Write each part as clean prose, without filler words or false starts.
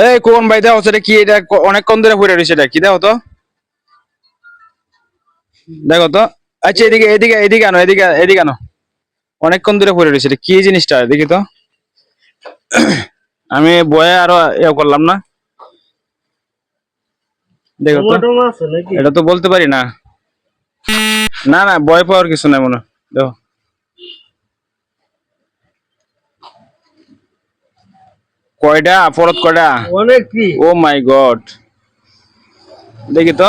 এই কোন ভাই দাও সেটা কি? এটা অনেকক্ষণ ধরে পড়ে রয়েছে, এটা কি? দাও তো, দেখো তো। আচ্ছা এদিকে এদিকে এদিকে আনো, এদিকে এদিকে আনো। অনেকক্ষণ ধরে পড়ে রয়েছে, এটা কি জিনিসটা দেখি তো। আমি বয়ে আরো ইয়ে করলাম না, দেখো তো। এটা তো বলতে পারি না। না না, ভয় পাওয়ার কিছু নাই মনে হয়। দেখো কয়টা পরত, কয়টা? অনেক কি? ও মাই গড, দেখি তো।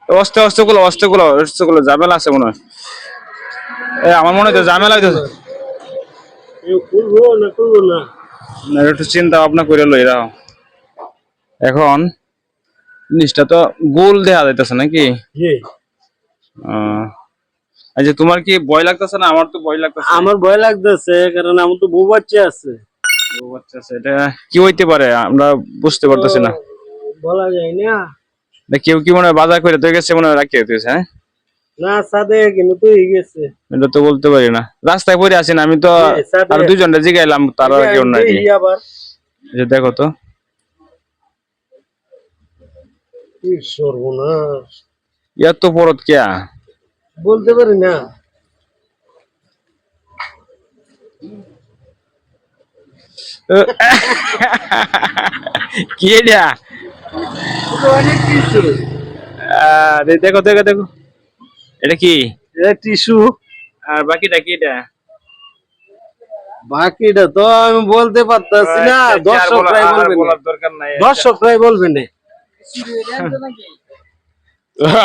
অস্তে অস্তে গুলো, অস্তে গুলো, অস্তে গুলো, ঝামেলা আছে মনে হয়। আমার মনে হয় ঝামেলা হইতেছে। খুলবো না খুলবো না? না, একটু চিন্তা ভাবনা করে লই রাও। এখন জিনিসটা তো গোল দেখা যাইতেছে নাকি? আচ্ছা তোমার কি ভয় লাগতেছে না? আমার তো ভয় লাগতেছে। আমার ভয় লাগতেছে, কারণ আমার তো বউ বাচ্চা আছে। বউ বাচ্চা আছে, এটা কি হইতে পারে আমরা বুঝতে পারতেছি না। বলা যায় না। কেউ কি মনে হয় বাজার করে তো গেছে, মনে হয় রাখিয়ে দিয়েছে। হ্যাঁ না, সাদে কিন্তু তো হয়ে গেছে। এটা তো বলতে পারি না, রাস্তায় পড়ে আছি না আমি তো। আর দুইজনটা জিগাইলাম, তারা কেউ নাই। আবার দেখো তো। কি সর্বনাশ! এত পরত কিয়া? বলতে পারি না। কি এটা? অনেক কিছু। দেখো দেখো দেখো, এটা কি? এটা টিস্যু। আর বাকিটা কি এটা? বাকিটা তো আমি বলতে পারতাছি না, দর্শকরাই বলবেন। বলার দরকার নাই, দর্শকরাই বলবেন।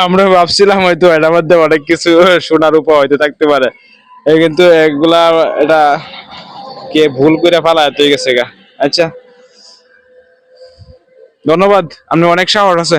আমরা ভাবছিলাম হয়তো এটার মধ্যে অনেক কিছু শোনার উপায় হয়তো থাকতে পারে, কিন্তু এগুলা এটা কে ভুল করে ফেলা হয়ে গেছে গা। আচ্ছা ধন্যবাদ, আপনি অনেক সাহস আছে।